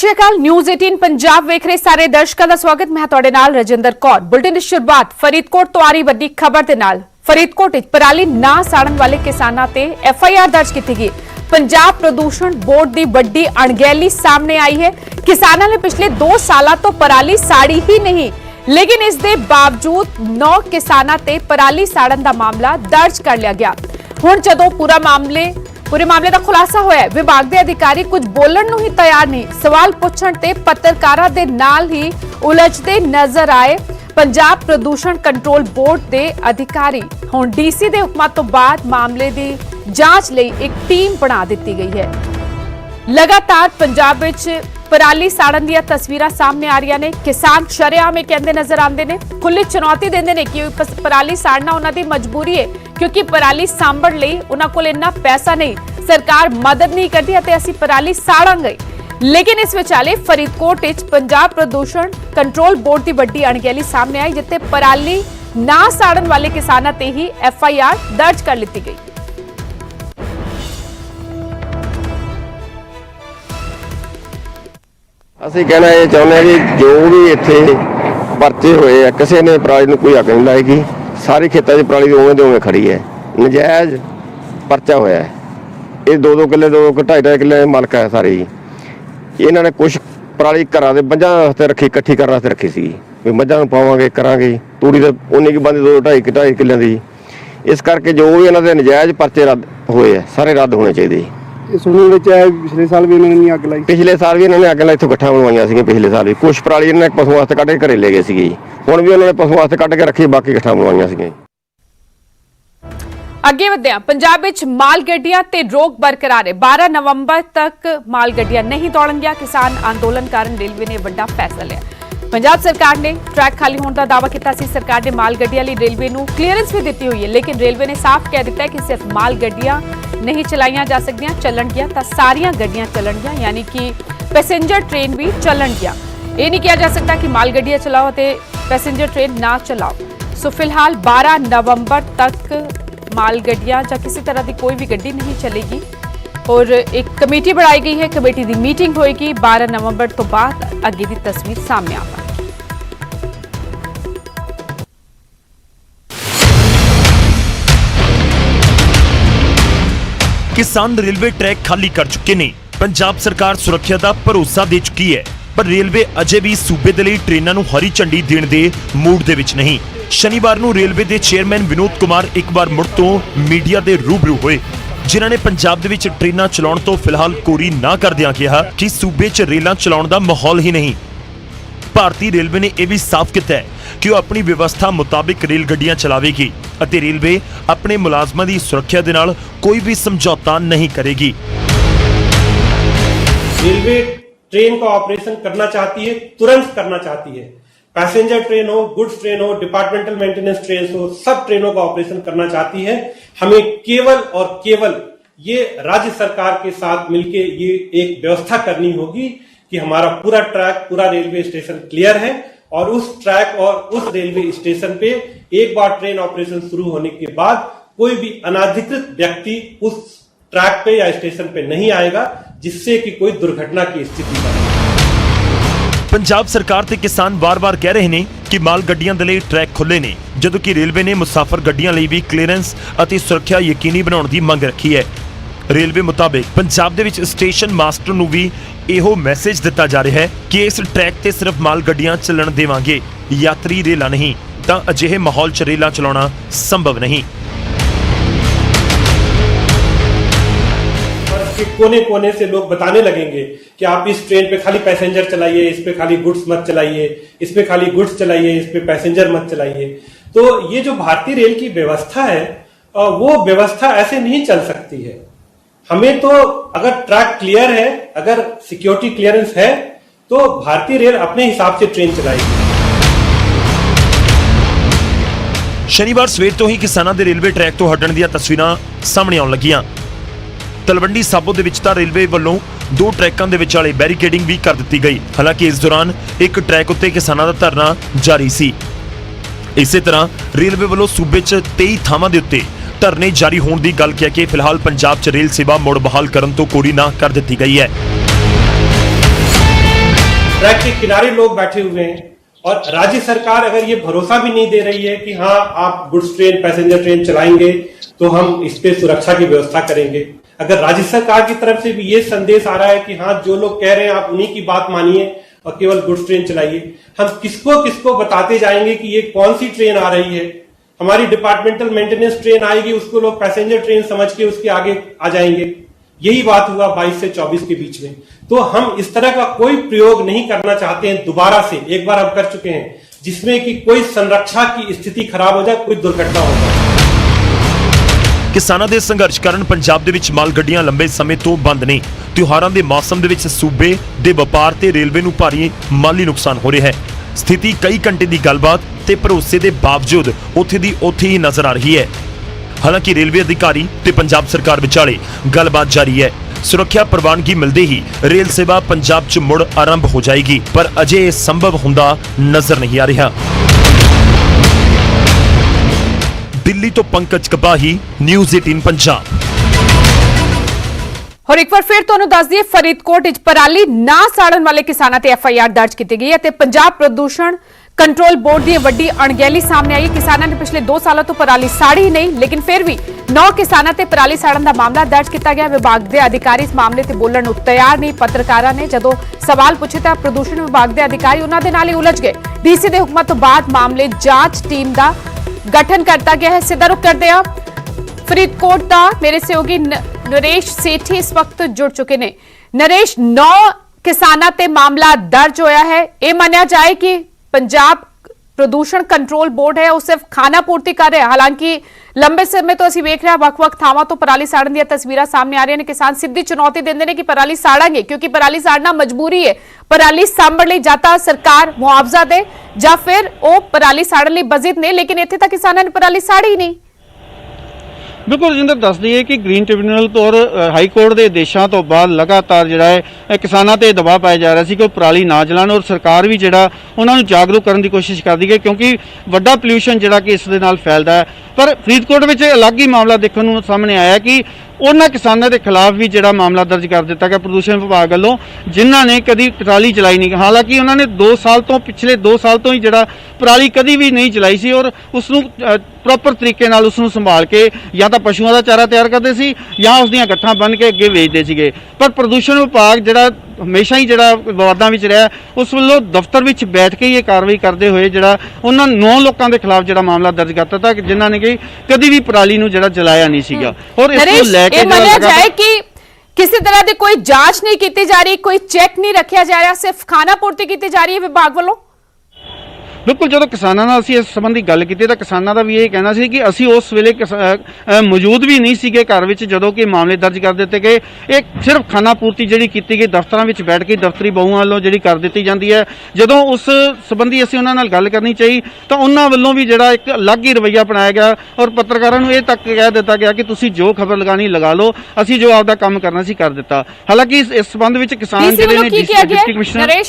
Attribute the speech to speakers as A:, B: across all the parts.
A: श्री अकाल न्यूज़ 18 पंजाब वेख रहे सारे दर्शकों का स्वागत। मैं तुहाडे नाल रजिंदर कौर। बुलेटिन की शुरुआत फरीदकोट तो आ रही वड्डी खबर दे नाल। फरीदकोट पराली ना साड़न वाले किसानां ते FIR दर्ज की गई। पंजाब प्रदूषण बोर्ड की वड्डी अणगहली सामने आई है। किसानां ने पिछले 2 साल तो पराली साड़ी ही नहीं, लेकिन इस दे बावजूद 9 किसानां ते पराली साड़न का मामला दर्ज कर लिया गया। हुण जदों पूरे मामले का खुलासा होया, विभाग के अधिकारी कुछ बोलण नूं ही तैयार नहीं। सवाल पुछण ते पत्रकारां दे नाल ही उलझदे नजर आए। पंजाब प्रदूषण कंट्रोल बोर्ड के अधिकारी हुण DC के हुक्मां तो बाद मामले की जांच लई एक टीम बना दी गई है। लगातार पंजाब विच पराली साड़न दी तस्वीरां सामने आ रही ने। किसान शरेआम कहते नजर आते हैं, खुली चुनौती देंदे ने कि पराली साड़ना उन्हां दी मजबूरी है, क्योंकि पराली सांभण लई उन्हां कोल इन्ना पैसा नहीं, सरकार मदद नहीं करती अते असीं पराली साड़ांगे। लेकिन इस विचाले फरीदकोट विच पंजाब प्रदूषण कंट्रोल बोर्ड की वड्डी अणगहली सामने आई, जिथे पराली ना साड़न वाले किसानां ते ही FIR दर्ज कर ली गई।
B: ਅਸੀਂ कहना ये चाहते हैं कि जो भी इत्थे परचे होए है, किसी ने पराली नूं कोई हक नहीं लाएगी। सारी खेतों की पराली उवें दे उवें खड़ी है। नजायज़ परचा होया है। ये 2-2 किले 2-2.5 किले मालक है सारे ही। इन्हों ने कुछ पराली घरां दे मझां वास्ते रखी, इकट्ठी करने वास्ते रखी सी भी मझां नूं पावांगे करांगे। तूड़ी तो उन्नी की बंद 2-2.5 किलियां दी। इस करके जो भी इन्हों के नजायज़ परचे रद्द होए है, सारे रद्द होने चाहिए।
C: पिछले साल भी इन्होंने अग लाई,
B: पिछले साल भी इन्होंने अग लाई, इत्थों गट्ठा बनवाइयां सी। पिछले साल भी कुछ पराली इन्होंने पशुओं वास्ते कढ़ के घरे ले गए सी। हुण भी उन्होंने पशुओं वास्ते कढ़ के रखी, बाकी गट्ठा बनवाइयां सी।
A: अगे वधिया पंजाब विच माल गड्डियां ते रोक बरकरार है। 12 नवंबर तक माल गड्डियां नहीं दौड़नगियां। किसान अंदोलन कारण रेलवे ने बड़ा फैसला लिया। पंजाब सरकार ने ट्रैक खाली होने का दावा किया। सरकार ने माल गड्डियां लई रेलवे नूं क्लीयरेंस भी दी हुई है, लेकिन रेलवे ने साफ कह दिता है कि सिर्फ माल गड्डियां नहीं चलाईयां जा सकदियां। चलणगियां तां सारियां गड्डियां चलणगियां, यानी कि पैसेंजर ट्रेन भी चलणगियां। ये नहीं किया जा सकता कि माल गड्डियां चलाओ ते पैसेंजर ट्रेन ना चलाओ। सो फिलहाल 12 नवंबर तक माल गड्डियां या किसी तरह की कोई भी गड्डी नहीं चलेगी और एक कमेटी बनाई गई है। कमेटी की मीटिंग होएगी 12 नवंबर तो बाद अगे की तस्वीर सामने आएगी।
D: किसान रेलवे ट्रैक खाली कर चुके ने। पंजाब सरकार सुरक्षा का भरोसा दे चुकी है, पर रेलवे अजे भी सूबे दे लई ट्रेनां नूं हरी झंडी देण दे मूड दे विच नहीं। शनिवार नूं रेलवे के चेयरमैन विनोद कुमार एक बार मुड़ तो मीडिया के रूबरू होए, जिन्हां ने पंजाब दे विच ट्रेनां चलाउण तो फिलहाल कोरी ना करदिआं कहा कि सूबे च रेलां चलाउण दा माहौल ही नहीं। भारतीय रेलवे ने यह भी साफ किया है कि वह अपनी व्यवस्था मुताबिक रेल गड्डियां चलावेगी अते रेलवे अपने मुलाजमां दी सुरक्षा दे नाल कोई भी समझौता नहीं करेगी।
E: रेलवे ट्रेन का ऑपरेशन करना चाहती है, तुरंत करना चाहती है। पैसेंजर ट्रेन हो, गुड्स ट्रेन हो, डिपार्टमेंटल मेंटेनेंस ट्रेन हो, सब ट्रेनों का ऑपरेशन करना चाहती है। हमें केवल और केवल ये राज्य सरकार के साथ मिलके ये एक व्यवस्था करनी होगी कि हमारा पूरा ट्रैक, पूरा रेलवे स्टेशन क्लियर है और उस ट्रैक और उस रेलवे स्टेशन पे एक बार ट्रेन ऑपरेशन शुरू होने के बाद कोई भी अनाधिकृत व्यक्ति उस ट्रैक पे या स्टेशन पे नहीं आएगा, जिससे कि कोई दुर्घटना की स्थिति बने।
D: पंजाब सरकार ते किसान बार-बार कह रहे हैं कि माल गड्डियां दे लई ट्रैक खुले ने, जदों कि रेलवे ने मुसाफर गड्डियां लई भी क्लीयरेंस अति सुरक्षा यकीनी बनाउण दी मंग रखी है। रेलवे मुताबिक पंजाब दे विच स्टेशन मास्टर नूं भी इहो मैसेज दिता जा रहा है कि इस ट्रैक ते सिर्फ माल गड्डियां चलण देवांगे, यात्री रेलां नहीं, तां अजिहे माहौल च रेलां चलाउणा संभव नहीं।
E: कोने कोने से लोग बताने लगेंगे कि आप इस ट्रेन पे खाली पैसेंजर चलाइए, इस पे खाली गुड्स मत चलाइए, इस पे खाली गुड्स चलाइए, इस पे पैसेंजर मत चलाइए। तो ये जो भारतीय रेल की व्यवस्था है वो व्यवस्था ऐसे नहीं चल सकती है। हमें तो अगर ट्रैक क्लियर है, अगर सिक्योरिटी क्लियरेंस है, तो भारतीय रेल अपने हिसाब से ट्रेन चलाएगी।
D: शनिवार सवेर तो ही किसानां दे रेलवे ट्रैक तो हटण ਦੀਆਂ तस्वीरां सामने आउण ਲੱਗੀਆਂ। तलवंडी साबो दे विच तां रेलवे ਵੱਲੋਂ 2 ट्रैकां दे विचाले बैरीकेडिंग भी कर दी गई। हालांकि इस दौरान एक ट्रैक उत्ते किसानां दा धरना जारी सी। इसे तरह रेलवे ਵੱਲੋਂ सूबे च 23 ਥਾਵਾਂ ਦੇ ਉੱਤੇ धरने जारी होने की गल कह के फिलहाल पंजाब च रेल सेवा मुड़ बहाल करन तो कोरी ना कर दी गई है।
E: ट्रैक के किनारे लोग बैठे हुए हैं और राज्य सरकार अगर ये भरोसा भी नहीं दे रही है कि हाँ आप गुड्स ट्रेन पैसेंजर ट्रेन चलाएंगे तो हम इस पे सुरक्षा की व्यवस्था करेंगे, अगर राज्य सरकार की तरफ से भी ये संदेश आ रहा है कि हाँ जो लोग कह रहे हैं आप उन्हीं की बात मानिए और केवल गुड्स ट्रेन चलाइए, हम किसको किसको बताते जाएंगे कि ये कौन सी ट्रेन आ रही है। हमारी डिपार्टमेंटल मेंटेनेंस ट्रेन आएगी, उसको लोग पैसेंजर ट्रेन समझ के उसके आगे आ जाएंगे। यही बात हुआ 22 से 24 के बीच में। तो हम इस तरह का कोई प्रयोग नहीं करना चाहते हैं दोबारा से, एक बार हम कर चुके हैं जिसमें कि कोई संरक्षा की स्थिति खराब हो जाए, कोई दुर्घटना हो जाए।
D: ਕਿਸਾਨਾਂ ਦੇ ਸੰਘਰਸ਼ ਕਾਰਨ ਪੰਜਾਬ ਦੇ ਵਿੱਚ ਮਾਲ ਗੱਡੀਆਂ ਲੰਬੇ ਸਮੇਂ ਤੋਂ ਬੰਦ ਨੇ। ਤਿਉਹਾਰਾਂ ਦੇ ਮੌਸਮ ਦੇ ਵਿੱਚ ਸੂਬੇ ਦੇ ਵਪਾਰ ਤੇ ਰੇਲਵੇ ਨੂੰ ਭਾਰੀ ਮਾਲੀ ਨੁਕਸਾਨ ਹੋ ਰਿਹਾ ਹੈ। ਸਥਿਤੀ ਕਈ ਘੰਟੇ ਦੀ ਗੱਲਬਾਤ ਤੇ ਭਰੋਸੇ ਦੇ ਬਾਵਜੂਦ ਉੱਥੇ ਦੀ ਉੱਥੇ ਹੀ ਨਜ਼ਰ ਆ ਰਹੀ ਹੈ। ਹਾਲਾਂਕਿ ਰੇਲਵੇ ਅਧਿਕਾਰੀ ਤੇ ਪੰਜਾਬ ਸਰਕਾਰ ਵਿਚਾਲੇ ਗੱਲਬਾਤ ਜਾਰੀ ਹੈ। ਸੁਰੱਖਿਆ ਪ੍ਰਵਾਨਗੀ ਮਿਲਦੇ ਹੀ ਰੇਲ ਸੇਵਾ ਪੰਜਾਬ 'ਚ ਮੁੜ ਆਰੰਭ ਹੋ ਜਾਏਗੀ, ਪਰ ਅਜੇ ਇਹ ਸੰਭਵ ਹੁੰਦਾ ਨਜ਼ਰ ਨਹੀਂ ਆ ਰਿਹਾ। ਦਿੱਲੀ ਤੋਂ ਪੰਕਜ ਕਪਾਹੀ, ਨਿਊਜ਼ 18 ਪੰਜਾਬ।
A: ਹੋਰ ਇੱਕ ਵਾਰ ਫਿਰ ਤੁਹਾਨੂੰ ਦੱਸ ਦਈਏ, ਫਰੀਦਕੋਟ ਵਿੱਚ ਪਰਾਲੀ ਨਾ ਸਾੜਨ ਵਾਲੇ ਕਿਸਾਨਾਂ ਤੇ FIR ਦਰਜ ਕੀਤੀ ਗਈ ਹੈ ਤੇ ਪੰਜਾਬ ਪ੍ਰਦੂਸ਼ਣ ਕੰਟਰੋਲ ਬੋਰਡ ਦੀ ਵੱਡੀ ਅਣਗਹਿਲੀ ਸਾਹਮਣੇ ਆਈ ਹੈ। ਕਿਸਾਨਾਂ ਨੇ ਪਿਛਲੇ 2 ਸਾਲਾਂ ਤੋਂ ਪਰਾਲੀ ਸਾੜੀ ਨਹੀਂ, ਲੇਕਿਨ ਫਿਰ ਵੀ 9 ਕਿਸਾਨਾਂ ਤੇ ਪਰਾਲੀ ਸਾੜਨ ਦਾ ਮਾਮਲਾ ਦਰਜ ਕੀਤਾ ਗਿਆ। ਵਿਭਾਗ ਦੇ ਅਧਿਕਾਰੀ ਇਸ ਮਾਮਲੇ ਤੇ ਬੋਲਣ ਨੂੰ ਤਿਆਰ ਨਹੀਂ। ਪੱਤਰਕਾਰਾਂ ਨੇ ਜਦੋਂ ਸਵਾਲ ਪੁੱਛੇ ਤਾਂ ਪ੍ਰਦੂਸ਼ਣ ਵਿਭਾਗ ਦੇ ਅਧਿਕਾਰੀ ਉਹਨਾਂ ਦੇ ਨਾਲ ਹੀ ਉਲਝ ਗਏ। DC ਦੇ ਹੁਕਮਾਂ ਤੋਂ ਬਾਅਦ ਮਾਮਲੇ ਜਾਂਚ ਟੀਮ ਦਾ गठन करता गया है। सीधा रुख करते हैं फरीदकोट का, मेरे सहयोगी नरेश सेठी इस वक्त जुड़ चुके ने। नरेश, 9 किसानां ते मामला दर्ज होया है, ये मनिया जाए कि पंजाब प्रदूषण कंट्रोल बोर्ड है वो सिर्फ खाना पूर्ति कर रहा है। हालांकि लंबे समय तो असीं वेख रहे हैं वख-वख थावां तो पराली साड़न दी तस्वीरां सामने आ रही ने। किसान सीधी चुनौती देंदे ने कि पराली साड़ांगे, क्योंकि पराली साड़ना मजबूरी है। पराली सांभण लई जां तां सरकार मुआवजा दे जां फिर वो पराली साड़न लई बजित ने, लेकिन इत्थे तां किसानां ने पराली साड़ी ही नहीं।
C: ਬਿਲਕੁਲ ਰਜਿੰਦਰ ਦੱਸ ਦਈਏ ਕਿ ਗ੍ਰੀਨ ਟ੍ਰਿਬਿਊਨਲ ਤੋਂ ਹਾਈ ਕੋਰਟ ਦੇ ਆਦੇਸ਼ਾਂ ਤੋਂ ਬਾਅਦ ਲਗਾਤਾਰ ਜਿਹੜਾ ਹੈ ਕਿਸਾਨਾਂ ਤੇ ਦਬਾਅ ਪਾਇਆ ਜਾ ਰਿਹਾ ਸੀ ਕਿ ਉਹ ਪਰਾਲੀ ਨਾ ਜਲਾਣ, ਔਰ ਸਰਕਾਰ ਵੀ ਜਿਹੜਾ ਉਹਨਾਂ ਨੂੰ ਜਾਗਰੂਕ ਕਰਨ ਦੀ ਕੋਸ਼ਿਸ਼ ਕਰਦੀ ਹੈ, ਕਿਉਂਕਿ ਵੱਡਾ ਪੋਲਿਊਸ਼ਨ ਜਿਹੜਾ ਕਿ ਇਸ ਦੇ ਨਾਲ ਫੈਲਦਾ ਹੈ। ਪਰ ਫਰੀਦਕੋਟ ਵਿੱਚ ਅਲੱਗ ਹੀ ਮਾਮਲਾ ਦੇਖਣ ਨੂੰ ਸਾਹਮਣੇ ਆਇਆ ਕਿ ਉਹਨਾਂ ਕਿਸਾਨਾਂ ਦੇ ਖਿਲਾਫ ਵੀ ਜਿਹੜਾ ਮਾਮਲਾ ਦਰਜ ਕਰ ਦਿੱਤਾ ਗਿਆ ਪ੍ਰਦੂਸ਼ਣ ਵਿਭਾਗ ਵੱਲੋਂ, ਜਿਨ੍ਹਾਂ ਨੇ ਕਦੀ ਪਰਾਲੀ ਚਲਾਈ ਨਹੀਂ। ਹਾਲਾਂਕਿ ਉਹਨਾਂ ਨੇ 2 ਸਾਲ ਤੋਂ ਪਿਛਲੇ 2 ਸਾਲ ਤੋਂ ਹੀ ਜਿਹੜਾ ਪਰਾਲੀ ਕਦੀ ਵੀ ਨਹੀਂ ਚਲਾਈ ਸੀ, ਔਰ ਉਸ ਨੂੰ ਪ੍ਰੋਪਰ ਤਰੀਕੇ ਨਾਲ ਉਸ ਨੂੰ ਸੰਭਾਲ ਕੇ ਜਾਂ ਤਾਂ ਪਸ਼ੂਆਂ ਦਾ ਚਾਰਾ ਤਿਆਰ ਕਰਦੇ ਸੀ ਜਾਂ ਉਸ ਦੀਆਂ ਗੱਠਾਂ ਬੰਨ੍ਹ ਕੇ ਅੱਗੇ ਵੇਚਦੇ ਸੀਗੇ। ਪਰ ਪ੍ਰਦੂਸ਼ਣ ਵਿਭਾਗ ਜਿਹੜਾ ਹਮੇਸ਼ਾ ਹੀ ਜਿਹੜਾ ਵਿਵਾਦਾਂ ਵਿੱਚ ਰਿਹਾ, ਉਸ ਵੱਲੋਂ ਦਫ਼ਤਰ ਵਿੱਚ ਬੈਠ ਕੇ ਇਹ ਕਾਰਵਾਈ ਕਰਦੇ ਹੋਏ ਜਿਹੜਾ ਉਹਨਾਂ 9 ਲੋਕਾਂ ਦੇ ਖਿਲਾਫ ਜਿਹੜਾ ਮਾਮਲਾ ਦਰਜ ਕਰ ਦਿੱਤਾ ਕਿ ਜਿਨ੍ਹਾਂ ਨੇ ਕਿ ਕਦੀ ਵੀ ਪਰਾਲੀ ਨੂੰ ਜਿਹੜਾ ਜਲਾਇਆ ਨਹੀਂ ਸੀਗਾ। ਔਰ ਇਸ ਨੂੰ ਲੈ ਕੇ
A: जाए कि किसी तरह की कोई जांच नहीं की जा रही, कोई चेक नहीं रखा जा रहा, सिर्फ खाना पूर्ति की जा रही है विभाग वालों।
C: बिल्कुल जो किसानों नाल असीं इस संबंधी गल कीती तां किसानां दा भी ये कहना सी कि असीं उस वेले मौजूद भी नहीं सीगे घर विच जदों कि मामले दर्ज कर दित्ते गए। एक सिर्फ खाना पूर्ति जिहड़ी कीती गई दफ्तरां विच बैठ के दफ्तरी बहुआं वालों जिहड़ी कर दित्ती जांदी है, जदों उस संबंधी असीं उन्हां नाल गल करनी चाहिए तां उन्हां वल्लों भी जिहड़ा एक अलग ही रवैया अपनाया गया और पत्रकारां नूं इह तक कह दित्ता गया कि तुसीं जो खबर लगानी लगा लो, असीं जो आपदा काम करना सी कर दित्ता। हालांकि इस संबंध विच किसान जिहड़े ने डिप्टी कमिश्नर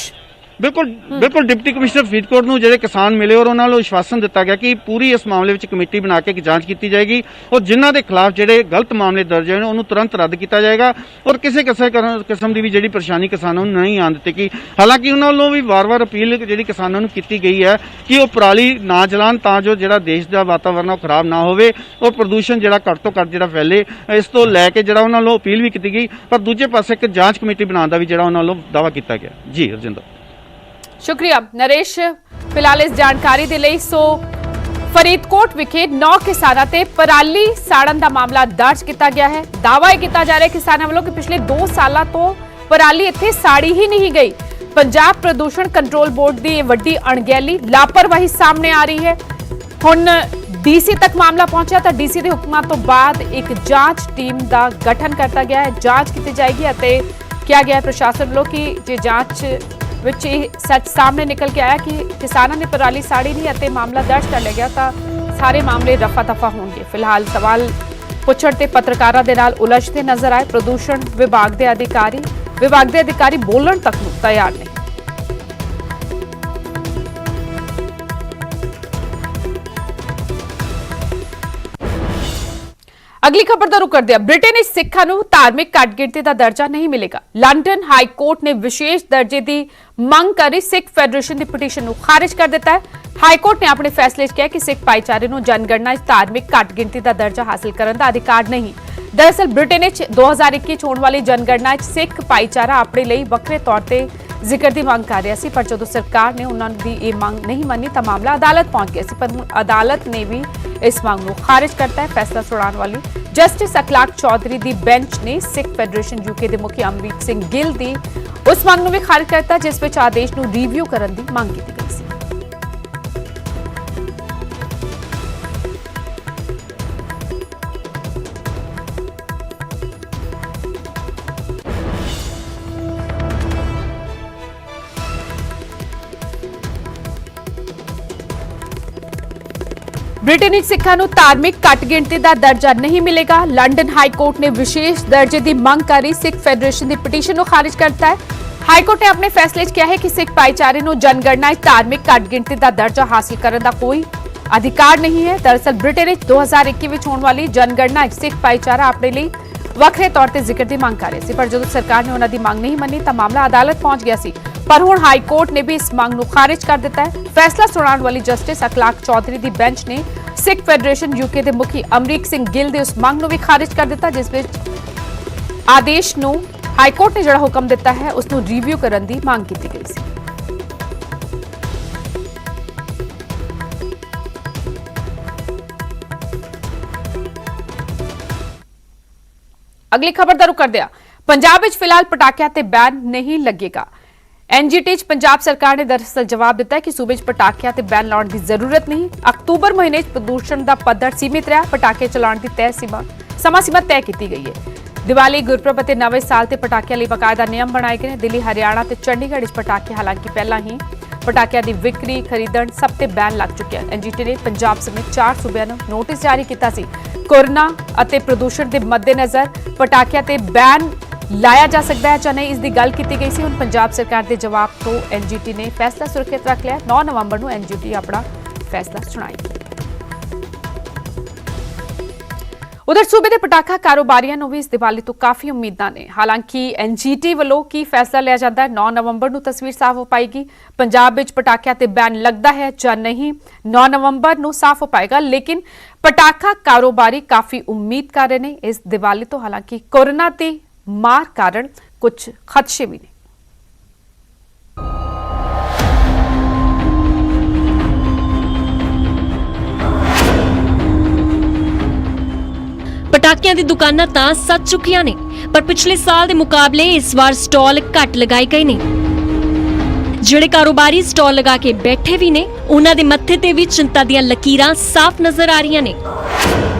C: बिल्कुल डिप्टी कमिश्नर फरीदकोट ਨੂੰ ਜਿਹੜੇ ਕਿਸਾਨ ਮਿਲੇ ਔਰ ਉਹਨਾਂ ਨੂੰ ਵਿਸ਼ਵਾਸਨ ਦਿੱਤਾ ਗਿਆ ਕਿ ਪੂਰੀ ਇਸ ਮਾਮਲੇ ਵਿੱਚ ਕਮੇਟੀ ਬਣਾ ਕੇ ਜਾਂਚ ਕੀਤੀ ਜਾਏਗੀ ਔਰ ਜਿਨ੍ਹਾਂ ਦੇ ਖਿਲਾਫ ਜਿਹੜੇ ਗਲਤ ਮਾਮਲੇ ਦਰਜ ਹੋਏ ਨੇ ਉਹਨੂੰ ਤੁਰੰਤ ਰੱਦ ਕੀਤਾ ਜਾਏਗਾ ਔਰ ਕਿਸੇ ਕਿਸਮ ਦੀ ਵੀ ਜਿਹੜੀ ਪਰੇਸ਼ਾਨੀ ਕਿਸਾਨਾਂ ਨੂੰ ਨਹੀਂ ਆਉਣ ਦਿੱਤੀ ਗਈ। ਹਾਲਾਂਕਿ ਉਹਨਾਂ ਵੱਲੋਂ ਵੀ ਵਾਰ-ਵਾਰ ਅਪੀਲ ਜਿਹੜੀ ਕਿਸਾਨਾਂ ਨੂੰ ਕੀਤੀ ਗਈ ਹੈ ਕਿ ਉਹ ਪਰਾਲੀ ਨਾ ਜਲਾਣ ਤਾਂ ਜੋ ਜਿਹੜਾ ਦੇਸ਼ ਦਾ ਵਾਤਾਵਰਨ ਉਹ ਖਰਾਬ ਨਾ ਹੋਵੇ ਔਰ ਪ੍ਰਦੂਸ਼ਣ ਜਿਹੜਾ ਘੱਟ ਤੋਂ ਘੱਟ ਜਿਹੜਾ ਫੈਲੇ। ਇਸ ਤੋਂ ਲੈ ਕੇ ਜਿਹੜਾ ਉਹਨਾਂ ਵੱਲੋਂ ਅਪੀਲ ਵੀ ਕੀਤੀ ਗਈ, ਪਰ ਦੂਜੇ ਪਾਸੇ ਇੱਕ ਜਾਂਚ ਕਮੇਟੀ ਬਣਾਉਣ ਦਾ ਵੀ ਜਿਹੜਾ ਉਹਨਾਂ ਵੱਲੋਂ ਦਾਅਵਾ ਕੀਤਾ ਗਿਆ। ਜੀ ਰਜਿੰਦਰ।
A: शुक्रिया नरेश फिलहाल इस जानकारी दे लई। सो फरीदकोट विखे 9 किसानां ते पराली साड़न दा मामला दर्ज किया गया है। दावा यह किया जा रहा है किसानां वालों कि पिछले 2 साल तो पराली इत्थे साड़ी ही नहीं गई। पंजाब प्रदूषण कंट्रोल बोर्ड की वड्डी अणगहली लापरवाही सामने आ रही है। हुण DC तक मामला पहुंचा तो DC के हुक्मां तो बाद एक जांच टीम का गठन किया गया है। जांच की जाएगी और किया गया है प्रशासन वालों की जे जांच विच सच सामने निकल के आया कि किसानों ने पराली साड़ी नहीं मामला दर्ज कर लिया गया तो सारे मामले रफा दफा होंगे। फिलहाल सवाल पुछण ते पत्रकारां दे नाल उलझते नजर आए प्रदूषण विभाग के अधिकारी बोलण तक नूं तैयार नहीं। ਅਗਲੀ ਖਬਰ ਦਾ ਰੁਖ ਕਰਦੇ ਹਾਂ। ਬ੍ਰਿਟੇਨ ਵਿੱਚ ਸਿੱਖਾਂ ਨੂੰ ਧਾਰਮਿਕ ਘੱਟ-ਗਿਣਤੀ ਦਾ ਦਰਜਾ ਨਹੀਂ ਮਿਲੇਗਾ। ਲੰਡਨ ਹਾਈ ਕੋਰਟ ਨੇ ਵਿਸ਼ੇਸ਼ ਦਰਜੇ ਦੀ ਮੰਗ ਕਰੀ ਸਿੱਖ ਫੈਡਰੇਸ਼ਨ ਦੀ ਪਟੀਸ਼ਨ ਨੂੰ ਖਾਰਿਜ ਕਰ ਦਿੱਤਾ ਹੈ। ਹਾਈ ਕੋਰਟ ਨੇ ਆਪਣੇ ਫੈਸਲੇ 'ਚ ਕਿਹਾ ਕਿ ਸਿੱਖ ਭਾਈਚਾਰੇ ਨੂੰ ਜਨਗਣਨਾ 'ਚ ਧਾਰਮਿਕ ਘੱਟ-ਗਿਣਤੀ ਦਾ ਦਰਜਾ ਹਾਸਲ ਕਰਨ ਦਾ ਅਧਿਕਾਰ ਨਹੀਂ। ਦਰਅਸਲ ਬ੍ਰਿਟੇਨ ਵਿੱਚ 2021 ਚ ਹੋਣ ਵਾਲੀ ਜਨਗਣਨਾ 'ਚ ਸਿੱਖ ਭਾਈਚਾਰਾ ਆਪਣੇ ਲਈ ਵੱਖਰੇ ਤੌਰ ਤੇ ਜ਼ਿਕਰ ਦੀ ਮੰਗ ਕਰ ਰਿਹਾ ਸੀ, ਪਰ ਜਦੋਂ ਸਰਕਾਰ ਨੇ ਉਹਨਾਂ ਦੀ ਇਹ ਮੰਗ ਨਹੀਂ ਮੰਨੀ ਤਾਂ ਮਾਮਲਾ ਅਦਾਲਤ ਪਹੁੰਚ ਗਿਆ ਸੀ, ਪਰ ਹੁਣ ਅਦਾਲਤ ਨੇ ਵੀ ਇਸ ਮੰਗ ਨੂੰ ਖਾਰਿਜ ਕਰਤਾ ਹੈ। ਫੈਸਲਾ ਸੁਣਾਉਣ ਵਾਲੀ ਜਸਟਿਸ ਅਖਲਾਕ ਚੌਧਰੀ ਦੀ ਬੈਂਚ ਨੇ ਸਿੱਖ ਫੈਡਰੇਸ਼ਨ ਯੂਕੇ ਦੇ ਮੁਖੀ ਅਮਰੀਕ ਸਿੰਘ ਗਿੱਲ ਦੀ ਉਸ ਮੰਗ ਨੂੰ ਵੀ ਖਾਰਿਜ ਕਰਤਾ ਜਿਸ ਵਿੱਚ ਆਦੇਸ਼ ਨੂੰ ਰਿਵਿਊ ਕਰਨ ਦੀ ਮੰਗ ਕੀਤੀ ਗਈ ਸੀ। ਬ੍ਰਿਟੇਨ ਵਿੱਚ ਸਿੱਖਾਂ ਨੂੰ ਧਾਰਮਿਕ ਘੱਟ-ਗਿਣਤੀ ਦਾ ਦਰਜਾ ਨਹੀਂ ਮਿਲੇਗਾ। ਲੰਡਨ ਹਾਈ ਕੋਰਟ ਨੇ ਵਿਸ਼ੇਸ਼ ਦਰਜੇ ਦੀ ਮੰਗ ਕਰੀ ਸਿੱਖ ਫੈਡਰੇਸ਼ਨ ਦੀ ਪਟੀਸ਼ਨ ਨੂੰ ਖਾਰਿਜ ਕਰਤਾ ਹੈ। ਹਾਈ ਕੋਰਟ ਨੇ ਆਪਣੇ ਫੈਸਲੇ 'ਚ ਕਿਹਾ ਹੈ ਕਿ ਸਿੱਖ ਭਾਈਚਾਰੇ ਨੂੰ ਜਨਗਣਨਾ 'ਚ ਧਾਰਮਿਕ ਘੱਟ-ਗਿਣਤੀ ਦਾ ਦਰਜਾ ਹਾਸਲ ਕਰਨ ਦਾ ਕੋਈ ਅਧਿਕਾਰ ਨਹੀਂ ਹੈ। ਦਰਅਸਲ ਬ੍ਰਿਟੇਨ ਵਿੱਚ 2021 ਵਿੱਚ ਹੋਣ ਵਾਲੀ ਜਨਗਣਨਾ 'ਚ ਸਿੱਖ ਭਾਈਚਾਰਾ ਆਪਣੇ ਲਈ ਵੱਖਰੇ ਤੌਰ ਤੇ ਜ਼ਿਕਰ ਦੀ ਮੰਗ ਕਰ ਰਿਹਾ ਸੀ, ਪਰ ਜਦੋਂ ਸਰਕਾਰ ਨੇ ਉਹਨਾਂ ਦੀ ਮੰਗ ਨਹੀਂ ਮੰਨੀ ਤਾਂ ਮਾਮਲਾ ਅਦਾਲਤ ਪਹੁੰਚ ਗਿਆ ਸੀ, ਪਰ ਹੁਣ ਹਾਈ ਕੋਰਟ ਨੇ ਵੀ ਇਸ ਮੰਗ ਨੂੰ ਖਾਰਿਜ ਕਰ ਦਿੱਤਾ ਹੈ। ਫੈਸਲਾ ਸੁਣਾਉਣ ਵਾਲੀ ਜਸਟਿਸ ਅਖਲਾਕ ਚੌਧਰੀ ਦੀ ਬੈਂਚ ਨੇ ਸਿੱਖ ਫੈਡਰੇਸ਼ਨ ਯੂਕੇ ਦੇ ਮੁਖੀ ਅਮਰੀਕ ਸਿੰਘ ਗਿੱਲ ਦੇ ਉਸ ਮੰਗ ਨੂੰ ਵੀ ਖਾਰਿਜ ਕਰ ਦਿੱਤਾ ਜਿਸ ਵਿੱਚ ਆਦੇਸ਼ ਨੂੰ ਹਾਈ ਕੋਰਟ ਨੇ ਜਿਹੜਾ ਹੁਕਮ ਦਿੱਤਾ ਹੈ ਉਸ ਨੂੰ ਰਿਵਿਊ ਕਰਨ ਦੀ ਮੰਗ ਕੀਤੀ ਗਈ ਸੀ। ਅਗਲੀ ਖਬਰ ਦਾ ਰੁਖ ਕਰਦੇ ਹਾਂ। ਪੰਜਾਬ ਵਿੱਚ ਫਿਲਹਾਲ ਪਟਾਕਿਆਂ ਤੇ ਬੈਨ ਨਹੀਂ ਲੱਗੇਗਾ। ਐਨਜੀਟੀ 'ਚ ਪੰਜਾਬ ਸਰਕਾਰ ਨੇ ਦਰਅਸਲ ਜਵਾਬ ਦਿੱਤਾ ਹੈ ਕਿ ਸੂਬੇ 'ਚ ਪਟਾਕਿਆਂ ਤੇ ਬੈਨ ਲਾਉਣ ਦੀ ਜ਼ਰੂਰਤ ਨਹੀਂ। ਅਕਤੂਬਰ ਮਹੀਨੇ 'ਚ ਪ੍ਰਦੂਸ਼ਣ ਦਾ ਪੱਧਰ ਸੀਮਿਤ ਰਿਹਾ। ਪਟਾਕੇ ਚਲਾਉਣ ਦੀ ਸਮਾਂ ਸੀਮਾ ਤੈਅ ਕੀਤੀ ਗਈ ਹੈ। ਦੀਵਾਲੀ, ਗੁਰਪੁਰਬ ਅਤੇ ਨਵੇਂ ਸਾਲ ਤੇ ਪਟਾਕਿਆਂ ਲਈ ਬਕਾਇਦਾ ਨਿਯਮ ਬਣਾਏ ਗਏ ਨੇ। ਦਿੱਲੀ, ਹਰਿਆਣਾ ਤੇ ਚੰਡੀਗੜ੍ਹ 'ਚ ਪਟਾਕੇ ਹਾਲਾਂਕਿ ਪਹਿਲਾਂ ਹੀ ਪਟਾਕਿਆਂ ਦੀ ਵਿਕਰੀ, ਖਰੀਦਣ ਸਭ ਤੇ ਬੈਨ ਲੱਗ ਚੁੱਕਿਆ ਹੈ। ਐਨਜੀਟੀ ਨੇ ਪੰਜਾਬ ਸਮੇਤ 4 ਸੂਬਿਆਂ ਨੂੰ ਨੋਟਿਸ ਜਾਰੀ ਕੀਤਾ ਸੀ। ਕੋਰੋਨਾ ਅਤੇ ਪ੍ਰਦੂਸ਼ਣ ਦੇ ਮੱਦੇਨਜ਼ਰ ਪਟਾਕਿਆਂ ਤੇ ਬੈਨ ਲਾਇਆ ਜਾ ਸਕਦਾ ਹੈ ਜਾਂ ਨਹੀਂ, ਇਸ ਦੀ ਗੱਲ ਕੀਤੀ ਗਈ ਸੀ। ਹੁਣ ਪੰਜਾਬ ਸਰਕਾਰ ਦੇ ਜਵਾਬ ਤੋਂ ਐਨਜੀਟੀ ਨੇ ਫੈਸਲਾ ਸੁਰੱਖਿਅਤ ਰੱਖ ਲਿਆ। 9 ਨਵੰਬਰ ਨੂੰ ਐਨਜੀਟੀ ਆਪਣਾ ਫੈਸਲਾ ਸੁਣਾਏਗੀ। ਉਧਰ ਸੂਬੇ ਦੇ ਪਟਾਖਾ ਕਾਰੋਬਾਰੀਆਂ ਨੂੰ ਵੀ ਇਸ ਦੀਵਾਲੀ ਤੋਂ ਕਾਫੀ ਉਮੀਦਾਂ ਨੇ। ਹਾਲਾਂਕਿ ਐਨਜੀਟੀ ਵੱਲੋਂ ਕੀ ਫੈਸਲਾ ਲਿਆ ਜਾਂਦਾ ਹੈ 9 ਨਵੰਬਰ ਨੂੰ ਤਸਵੀਰ ਸਾਫ਼ ਹੋ ਪਾਏਗੀ। ਪੰਜਾਬ ਵਿੱਚ ਪਟਾਕਿਆਂ ਤੇ ਬੈਨ ਲੱਗਦਾ ਹੈ ਜਾਂ ਨਹੀਂ 9 ਨਵੰਬਰ ਨੂੰ ਸਾਫ਼ ਹੋ ਪਾਏਗਾ, ਲੇਕਿਨ ਪਟਾਖਾ ਕਾਰੋਬਾਰੀ ਕਾਫੀ ਉਮੀਦ ਕਰ ਰਹੇ ਨੇ ਇਸ ਦੀਵਾਲੀ ਤੋਂ। ਹਾਲਾਂਕਿ ਕੋਰੋਨਾ ਦੀ ਮਾਰ ਕਾਰਨ ਕੁਝ ਖਦਸ਼ੇ ਵੀ ਨੇ।
F: ਪਟਾਕਿਆਂ ਦੀ ਦੁਕਾਨਾਂ ਤਾਂ ਸੱਜ ਚੁੱਕੀਆਂ ਨੇ, ਪਰ ਪਿਛਲੇ ਸਾਲ ਦੇ ਮੁਕਾਬਲੇ ਇਸ ਵਾਰ ਸਟਾਲ ਘੱਟ ਲਗਾਏ ਗਏ ਨੇ। ਜਿਹੜੇ ਕਾਰੋਬਾਰੀ ਸਟਾਲ ਲਗਾ ਕੇ ਬੈਠੇ ਵੀ ਨੇ ਉਹਨਾਂ ਦੇ ਮੱਥੇ ਤੇ ਵੀ ਚਿੰਤਾ ਦੀਆਂ ਲਕੀਰਾਂ ਸਾਫ਼ ਨਜ਼ਰ ਆ ਰਹੀਆਂ ਨੇ।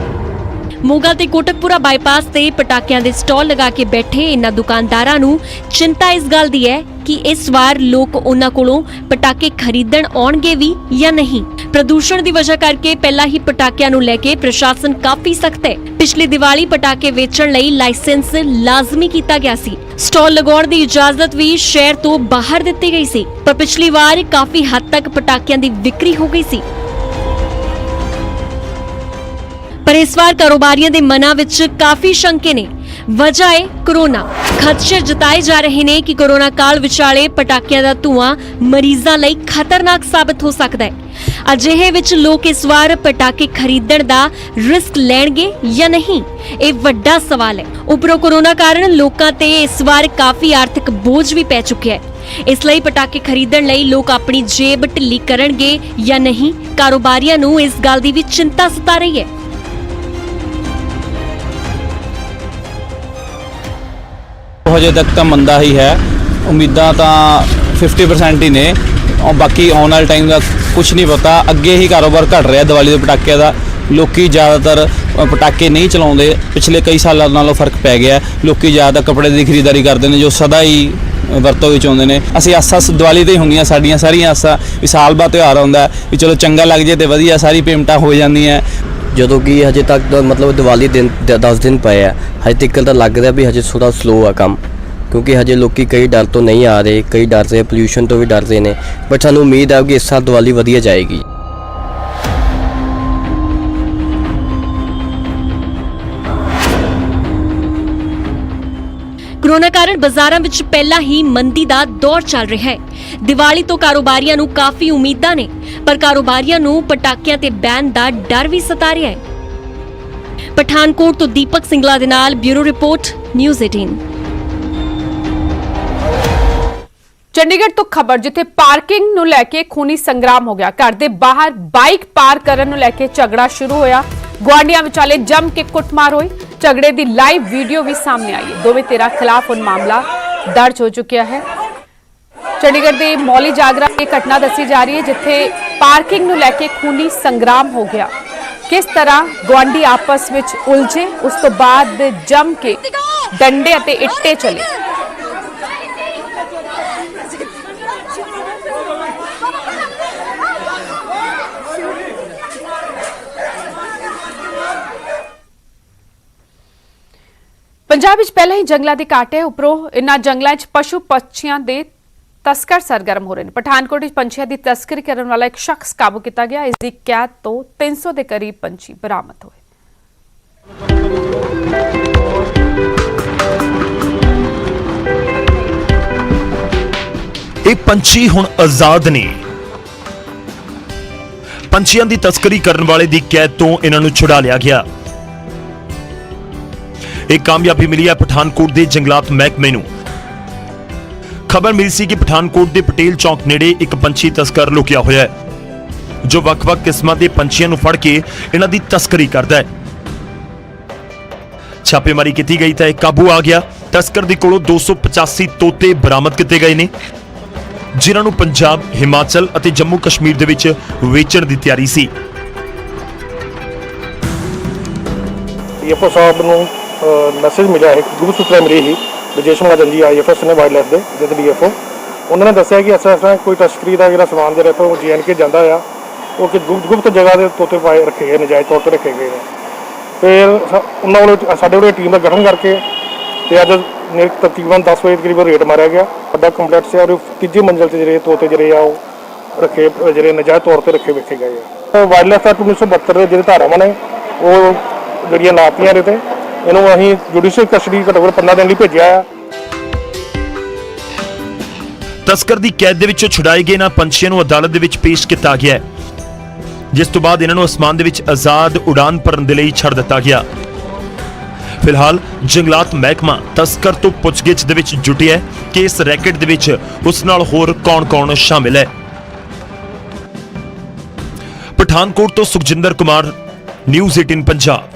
F: ਮੋਗਾ ਤੇ ਕੋਟਕਪੁਰਾ ਬਾਈਪਾਸ ਤੇ ਪਟਾਕਿਆਂ ਦੇ ਸਟਾਲ ਲਗਾ ਕੇ ਬੈਠੇ ਇਹਨਾਂ ਦੁਕਾਨਦਾਰਾਂ ਨੂੰ ਚਿੰਤਾ ਇਸ ਗੱਲ ਦੀ ਹੈ ਕਿ ਇਸ ਵਾਰ ਲੋਕ ਉਹਨਾਂ ਕੋਲੋਂ ਪਟਾਕੇ ਖਰੀਦਣ ਆਉਣਗੇ ਵੀ ਜਾਂ ਨਹੀਂ। ਪ੍ਰਦੂਸ਼ਣ ਦੀ ਵਜ੍ਹਾ ਕਰਕੇ ਪਹਿਲਾਂ ਹੀ ਪਟਾਕਿਆਂ ਨੂੰ ਲੈ ਕੇ ਪ੍ਰਸ਼ਾਸਨ ਕਾਫੀ ਸਖਤ ਹੈ। ਪਿਛਲੀ ਦੀਵਾਲੀ ਪਟਾਕੇ ਵੇਚਣ ਲਈ ਲਾਇਸੈਂਸ ਲਾਜ਼ਮੀ ਕੀਤਾ ਗਿਆ ਸੀ। ਸਟਾਲ ਲਗਾਉਣ ਦੀ ਇਜਾਜ਼ਤ ਵੀ ਸ਼ਹਿਰ ਤੋਂ ਬਾਹਰ ਦਿੱਤੀ ਗਈ ਸੀ, ਪਰ ਪਿਛਲੀ ਵਾਰ ਕਾਫੀ ਹੱਦ ਤੱਕ ਪਟਾਕਿਆਂ ਦੀ ਵਿਕਰੀ ਹੋ ਗਈ ਸੀ। ਪਰ ਇਸ ਵਾਰ ਕਾਰੋਬਾਰੀਆਂ ਦੇ ਮਨਾਂ ਵਿੱਚ ਕਾਫੀ ਸ਼ੰਕੇ ਨੇ। ਵਜ੍ਹਾ ਹੈ ਕੋਰੋਨਾ। ਖਦਸ਼ੇ ਜਤਾਏ ਜਾ ਰਹੇ ਨੇ ਕਿ ਕੋਰੋਨਾ ਕਾਲ ਵਿਚਾਲੇ ਪਟਾਕਿਆਂ ਦਾ ਧੂਆਂ ਮਰੀਜ਼ਾਂ ਲਈ ਖਤਰਨਾਕ ਸਾਬਤ ਹੋ ਸਕਦਾ ਹੈ। ਅਜਿਹੇ ਵਿੱਚ ਲੋਕ ਇਸ ਵਾਰ ਪਟਾਕੇ ਖਰੀਦਣ ਦਾ ਰਿਸਕ ਲੈਣਗੇ ਜਾਂ ਨਹੀਂ, ਇਹ ਵੱਡਾ ਸਵਾਲ ਹੈ। ਉੱਪਰੋਂ ਕੋਰੋਨਾ ਕਾਰਨ ਲੋਕਾਂ ਤੇ ਇਸ ਵਾਰ ਕਾਫੀ ਆਰਥਿਕ ਬੋਝ ਵੀ ਪੈ ਚੁੱਕਿਆ ਹੈ। ਇਸ ਲਈ ਪਟਾਕੇ ਖਰੀਦਣ ਲਈ ਲੋਕ ਆਪਣੀ ਜੇਬ ਢਿੱਲੀ ਕਰਨਗੇ ਜਾਂ ਨਹੀਂ, ਕਾਰੋਬਾਰੀਆਂ ਨੂੰ ਇਸ ਗੱਲ ਦੀ ਵੀ ਚਿੰਤਾ ਸਤਾ ਰਹੀ ਹੈ।
G: ਹਜੇ ਤੱਕ ਤਾਂ ਮੰਦਾ ਹੀ ਹੈ। ਉਮੀਦਾਂ ਤਾਂ 50% ਹੀ ਨੇ, ਔਰ ਬਾਕੀ ਆਉਣ ਵਾਲੇ ਟਾਈਮ ਦਾ ਕੁਝ ਨਹੀਂ ਪਤਾ। ਅੱਗੇ ਹੀ ਕਾਰੋਬਾਰ ਘਟ ਰਿਹਾ ਦੀਵਾਲੀ ਦੇ ਪਟਾਕਿਆਂ ਦਾ। ਲੋਕੀ ਜ਼ਿਆਦਾਤਰ ਪਟਾਕੇ ਨਹੀਂ ਚਲਾਉਂਦੇ। ਪਿਛਲੇ ਕਈ ਸਾਲਾਂ ਨਾਲੋਂ ਫਰਕ ਪੈ ਗਿਆ। ਲੋਕੀ ਜ਼ਿਆਦਾ ਕੱਪੜੇ ਦੀ ਖਰੀਦਦਾਰੀ ਕਰਦੇ ਨੇ ਜੋ ਸਦਾ ਹੀ ਵਰਤੋਂ ਵਿੱਚ ਆਉਂਦੇ ਨੇ। ਅਸੀਂ ਆਸਾਂ ਦੀਵਾਲੀ ਤੇ ਹੀ ਹੁੰਦੀਆਂ ਸਾਡੀਆਂ ਸਾਰੀਆਂ ਆਸਾਂ ਵੀ ਸਾਲ ਬਾਅਦ ਤਿਉਹਾਰ ਆਉਂਦਾ ਵੀ ਚਲੋ ਚੰਗਾ ਲੱਗ ਜੇ ਤੇ ਵਧੀਆ, ਸਾਰੀ ਪੇਮੈਂਟਾਂ ਹੋ ਜਾਂਦੀਆਂ।
H: ਜਦੋਂ ਕਿ ਹਜੇ ਤੱਕ ਤਾਂ ਮਤਲਬ ਦੀਵਾਲੀ ਦਿਨ 10 ਦਿਨ ਪਏ ਆ, ਹਜੇ ਤੱਕ ਤਾਂ ਲੱਗਦਾ ਵੀ ਹਜੇ ਥੋੜਾ ਸਲੋ ਆ ਕੰਮ, ਕਿਉਂਕਿ ਹਜੇ ਲੋਕੀ ਕਈ ਡਰ ਤੋਂ ਨਹੀਂ ਆ ਰਹੇ, ਕਈ ਡਰਦੇ ਪੋਲਿਊਸ਼ਨ ਤੋਂ ਵੀ ਡਰਦੇ ਨੇ। ਬਟ ਸਾਨੂੰ ਉਮੀਦ ਹੈ ਕਿ ਇਸ ਸਾਲ ਦੀਵਾਲੀ ਵਧੀਆ ਜਾਏਗੀ।
F: ਕੋਰੋਨਾ ਕਾਰਨ ਬਾਜ਼ਾਰਾਂ ਵਿੱਚ ਪਹਿਲਾਂ ਹੀ ਮੰਦੀ ਦਾ ਦੌਰ ਚੱਲ ਰਿਹਾ ਹੈ। ਦੀਵਾਲੀ ਤੋਂ ਕਾਰੋਬਾਰੀਆਂ ਨੂੰ ਕਾਫੀ ਉਮੀਦਾਂ ਨੇ, ਪਰ ਕਾਰੋਬਾਰੀਆਂ ਨੂੰ ਪਟਾਕਿਆਂ ਤੇ ਬੈਨ ਦਾ ਡਰ ਵੀ ਸਤਾ ਰਿਹਾ ਹੈ। ਪਠਾਨਕੋਟ ਤੋਂ ਦੀਪਕ ਸਿੰਗਲਾ ਦੇ ਨਾਲ ਬਿਊਰੋ ਰਿਪੋਰਟ, ਨਿਊਜ਼ 18।
A: ਚੰਡੀਗੜ੍ਹ ਤੋਂ ਖਬਰ, ਜਿੱਥੇ ਪਾਰਕਿੰਗ ਨੂੰ ਲੈ ਕੇ ਖੂਨੀ ਸੰਗਰਾਮ ਹੋ ਗਿਆ। ਘਰ ਦੇ ਬਾਹਰ ਬਾਈਕ ਪਾਰਕ ਕਰਨ ਨੂੰ ਲੈ ਕੇ ਝਗੜਾ ਸ਼ੁਰੂ ਹੋਇਆ। ਗੁਆਂਢੀਆਂ ਵਿਚਾਲੇ ਜੰਮ ਕੇ ਕੁੱਟਮਾਰ ਹੋਈ। ਝਗੜੇ ਦੀ ਲਾਈਵ ਵੀਡੀਓ ਵੀ ਸਾਹਮਣੇ आई है। दोवें ਧਿਰਾਂ खिलाफ ਹੁਣ मामला दर्ज हो चुका है। चंडीगढ़ ਦੇ मौली जागरा की घटना दसी जा रही है, जिथे पार्किंग ਨੂੰ ਲੈ ਕੇ खूनी संग्राम हो गया। किस तरह गुआंढी आपस में उलझे, उस तो बाद जम के डंडे अते इट्टे चले। पंजाब विच पहले ही जंगलों की घाट है, उपरों इन्हां जंगलों च पशु पक्षियों के तस्कर सरगर्म हो रहे हैं। पठानकोट में पंछियों की तस्करी करने वाला एक शख्स काबू किया गया। इसकी कैद तो 300 के करीब पंछी बरामद हुए।
D: ये पंछी हुण आजाद ने। पंछियों की तस्करी करने वाले की कैद तो इन्हां नूं छुड़ा लिया गया। एक कामयाबी मिली है पठानकोट के जंगलात महकमे नूं। खबर मिली सी कि पठानकोट के पटेल चौक नेड़े एक पंछी तस्कर लुकिया होया है, जो ਵੱਖ-ਵੱਖ किस्मां के पंछियों नूं फड़ के इन्हां दी तस्करी करदा है। छापेमारी की गई तो काबू आ गया। तस्कर दे कोलों 285 तोते बरामद किए गए ने, जिन्हां नूं पंजाब, हिमाचल अते जम्मू कश्मीर दे विच वेचण दी तैयारी सी।
I: ईएफओ साहब नूं मैसेज मिला है, गुप्त सूत्रा मिली ही राजेश महाजन जी IFS ने वाइल्ड लाइफ के जिद DFO, उन्होंने दसिया कि ऐसा कोई तस्करी का जो समान जो है JNK जाता है, वो कि गुप्त जगह के तोते पाए रखे गए, नजायज़ तौर पर रखे गए हैं। फिर उन्होंने साढ़े टीम का गठन करके अज तकरीबन 10 बजे करीब रेड मारा गया। बड़ा कंपलैक्स है और तीजी मंजिल से जो तोते जो रखे जो नजायज़ तौर पर रखे वेखे गए हैं। वाइल्ड लाइफ एक्ट 1972 जो धारावां ने वो जड़ियाँ लातियां ने, इन्हों असीं जुडिशियल कस्टडी घट्टो घट्ट 15 दिन लई भेजिया है।
D: तस्कर दी कैद दे विचों छुड़ाए गए इन्हां पंछियों नूं अदालत दे विच पेश किया गया है, जिस तो बाद इन्हां नूं आसमान दे विच आजाद उड़ान भरन दे लई छड़ दिता गया। फिलहाल जंगलात महकमा तस्कर तो पुछगिछ दे विच जुटिया है कि इस रैकेट दे विच उस नाल होर कौन-कौन शामिल है। पठानकोट तो सुखजिंदर कुमार, न्यूज़ 18 पंजाब।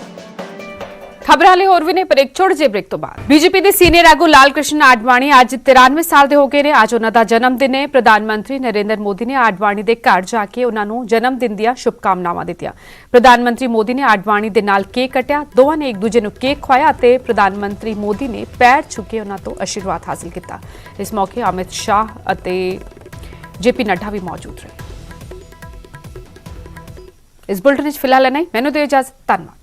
A: खबर हाले होर भी ने, पर एक छोटे जे ब्रेक तो बाद। बीजेपी के सीनियर आगू लाल कृष्ण आडवाणी आज 93 साल के हो गए ने। आज उन्हों का जन्मदिन है। प्रधानमंत्री नरेंद्र मोदी ने आडवाणी के घर जाके उन्होंने जन्मदिन दी शुभकामनावां दित्तियां। प्रधानमंत्री मोदी ने आडवाणी दे नाल केक कटिया। दोवां ने एक दूजे नूं केक खवाया ते प्रधानमंत्री मोदी ने पैर छुके उन्हां तों आशीर्वाद हासिल किया। इस मौके अमित शाह अते JP नड्डा भी मौजूद रहे। इस बुलेटिन फिलहाल नहीं, मैनूं दिओ इजाजत, धन्यवाद।